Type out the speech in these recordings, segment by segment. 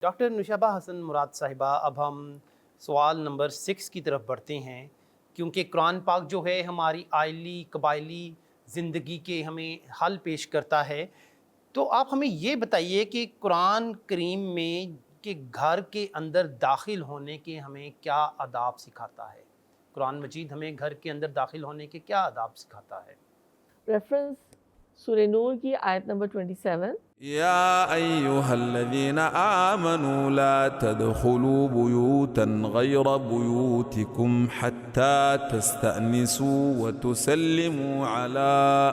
Doctor نشابہ حسن مراد صاحبہ، اب ہم سوال نمبر 6 کی طرف بڑھتے ہیں، کیونکہ قرآن پاک جو ہے ہماری آئلی قبائلی زندگی کے ہمیں حل پیش کرتا ہے۔ تو آپ ہمیں یہ بتائیے کہ قرآن کریم میں کہ گھر کے اندر داخل ہونے کے ہمیں کیا آداب سکھاتا ہے؟ قرآن مجید ہمیں گھر کے اندر داخل ہونے کے کیا آداب سکھاتا ہے؟ ریفرنس سورہ نور کی آیت نمبر 27۔ يا أيها الذين آمنوا لا تدخلوا بيوتا غير بيوتكم حتى تستأنسوا وتسلموا على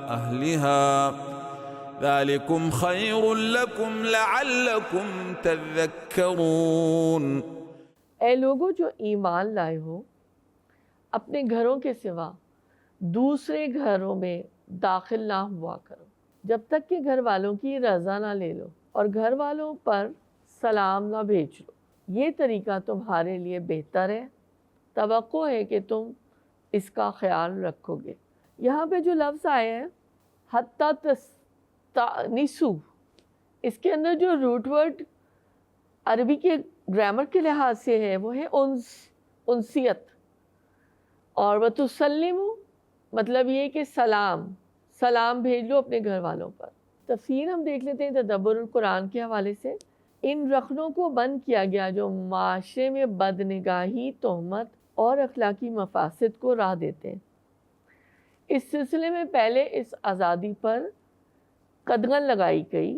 أهلها ذلكم خير لكم لعلكم تذكرون۔ اے لوگوں جو ایمان لائے ہو، اپنے گھروں کے سوا دوسرے گھروں میں داخل نہ ہوا کرو جب تک کہ گھر والوں کی رضا نہ لے لو، اور گھر والوں پر سلام نہ بھیج لو۔ یہ طریقہ تمہارے لیے بہتر ہے، توقع ہے کہ تم اس کا خیال رکھو گے۔ یہاں پہ جو لفظ آئے ہیں حتیٰ تستأنسوا، اس کے اندر جو روٹ ورڈ عربی کے گرامر کے لحاظ سے ہے وہ ہے انسیت، اور وتسلموا مطلب یہ کہ سلام بھیج لو اپنے گھر والوں پر۔ تفسیر ہم دیکھ لیتے ہیں تدبر القرآن کے حوالے سے۔ ان رخنوں کو بند کیا گیا جو معاشرے میں بدنگاہی، تہمت اور اخلاقی مفاسد کو راہ دیتے ہیں۔ اس سلسلے میں پہلے اس آزادی پر قدغن لگائی گئی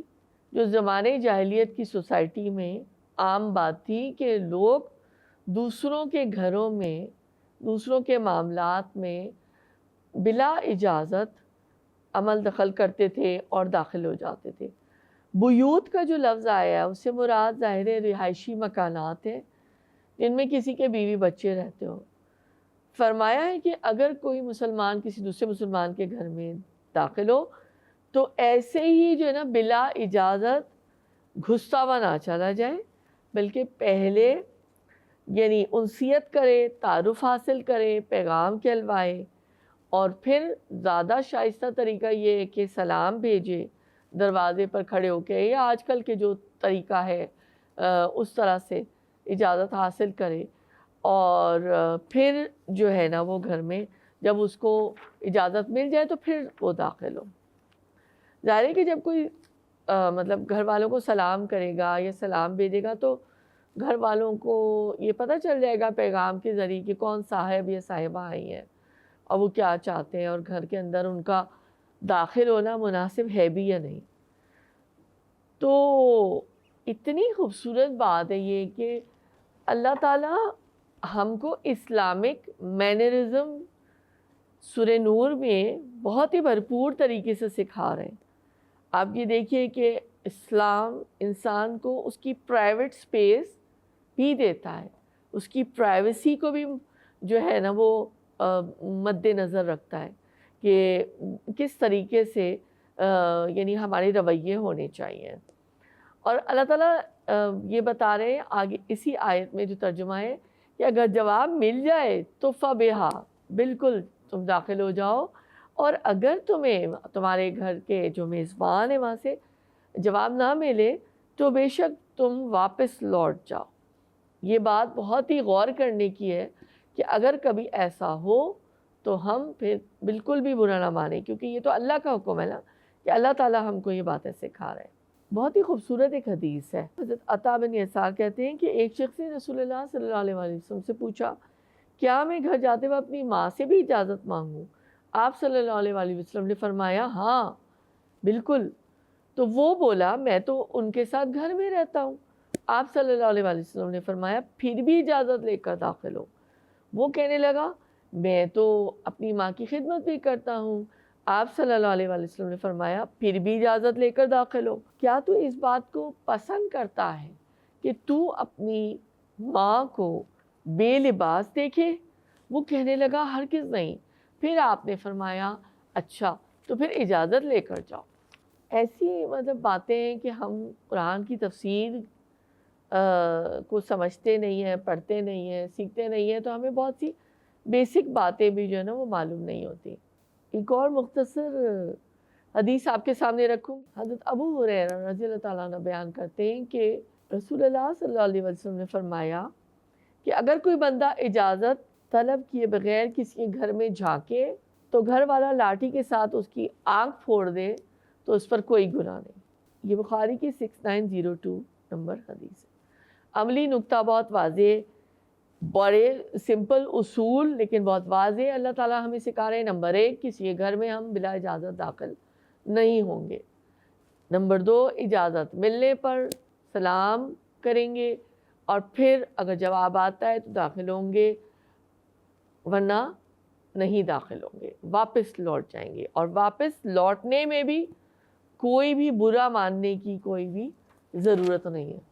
جو زمانے جاہلیت کی سوسائٹی میں عام بات تھی کہ لوگ دوسروں کے گھروں میں، دوسروں کے معاملات میں بلا اجازت عمل دخل کرتے تھے اور داخل ہو جاتے تھے۔ بیوت کا جو لفظ آیا ہے اس سے مراد ظاہر رہائشی مکانات ہیں جن میں کسی کے بیوی بچے رہتے ہوں۔ فرمایا ہے کہ اگر کوئی مسلمان کسی دوسرے مسلمان کے گھر میں داخل ہو تو ایسے ہی جو ہے نا بلا اجازت گھستا ہوا نہ چلا جائے، بلکہ پہلے یعنی انسیت کرے، تعارف حاصل کرے، پیغام کہلوائے، اور پھر زیادہ شائستہ طریقہ یہ ہے کہ سلام بھیجے دروازے پر کھڑے ہو کے، یا آج کل کے جو طریقہ ہے اس طرح سے اجازت حاصل کرے، اور پھر جو ہے نا وہ گھر میں جب اس کو اجازت مل جائے تو پھر وہ داخل ہو۔ ظاہر ہے کہ جب کوئی مطلب گھر والوں کو سلام کرے گا یا سلام بھیجے گا تو گھر والوں کو یہ پتہ چل جائے گا پیغام کے ذریعے کہ کون صاحب یا صاحبہ آئی ہیں اور وہ کیا چاہتے ہیں، اور گھر کے اندر ان کا داخل ہونا مناسب ہے بھی یا نہیں۔ تو اتنی خوبصورت بات ہے یہ کہ اللہ تعالیٰ ہم کو اسلامک مینرزم سورہ نور میں بہت ہی بھرپور طریقے سے سکھا رہے ہیں۔ آپ یہ دیکھیے کہ اسلام انسان کو اس کی پرائیویٹ سپیس بھی دیتا ہے، اس کی پرائیویسی کو بھی جو ہے نا وہ مد نظر رکھتا ہے کہ کس طریقے سے یعنی ہمارے رویے ہونے چاہیے۔ اور اللہ تعالیٰ یہ بتا رہے ہیں آگے اسی آیت میں جو ترجمہ ہے کہ اگر جواب مل جائے تو فبہا، بالکل تم داخل ہو جاؤ، اور اگر تمہارے گھر کے جو میزبان ہیں وہاں سے جواب نہ ملے تو بے شک تم واپس لوٹ جاؤ۔ یہ بات بہت ہی غور کرنے کی ہے کہ اگر کبھی ایسا ہو تو ہم پھر بالکل بھی برا نہ مانیں، کیونکہ یہ تو اللہ کا حکم ہے نا کہ اللہ تعالیٰ ہم کو یہ باتیں سکھا رہے ہیں۔ بہت ہی خوبصورت ایک حدیث ہے۔ حضرت عطا بن یسار کہتے ہیں کہ ایک شخص نے رسول اللہ صلی اللہ علیہ وسلم سے پوچھا، کیا میں گھر جاتے ہوئے اپنی ماں سے بھی اجازت مانگوں؟ آپ صلی اللہ علیہ وسلم نے فرمایا ہاں بالکل۔ تو وہ بولا میں تو ان کے ساتھ گھر میں رہتا ہوں۔ آپ صلی اللہ علیہ وسلم نے فرمایا پھر بھی اجازت لے کر داخل ہو۔ وہ کہنے لگا میں تو اپنی ماں کی خدمت بھی کرتا ہوں۔ آپ صلی اللہ علیہ وسلم نے فرمایا پھر بھی اجازت لے کر داخل ہو۔ کیا تو اس بات کو پسند کرتا ہے کہ تو اپنی ماں کو بے لباس دیکھے؟ وہ کہنے لگا ہرگز نہیں۔ پھر آپ نے فرمایا اچھا تو پھر اجازت لے کر جاؤ۔ ایسی مطلب باتیں ہیں کہ ہم قرآن کی تفسیر کو سمجھتے نہیں ہیں، پڑھتے نہیں ہیں، سیکھتے نہیں ہیں، تو ہمیں بہت سی بیسک باتیں بھی جو ہے نا وہ معلوم نہیں ہوتی۔ ایک اور مختصر حدیث آپ کے سامنے رکھوں۔ حضرت ابو ہریرہ رضی اللہ تعالیٰ عنہ بیان کرتے ہیں کہ رسول اللہ صلی اللہ علیہ وسلم نے فرمایا کہ اگر کوئی بندہ اجازت طلب کیے بغیر کسی کے گھر میں جھانکے تو گھر والا لاٹھی کے ساتھ اس کی آنکھ پھوڑ دے تو اس پر کوئی گناہ نہیں۔ یہ بخاری کی 6902 نمبر حدیث ہے۔ عملی نکتہ بہت واضح، بڑے سمپل اصول لیکن بہت واضح اللہ تعالیٰ ہمیں سکھا رہے ہیں۔ نمبر 1، کسی کے گھر میں ہم بلا اجازت داخل نہیں ہوں گے۔ نمبر 2، اجازت ملنے پر سلام کریں گے اور پھر اگر جواب آتا ہے تو داخل ہوں گے، ورنہ نہیں داخل ہوں گے، واپس لوٹ جائیں گے۔ اور واپس لوٹنے میں بھی کوئی بھی برا ماننے کی کوئی بھی ضرورت نہیں ہے۔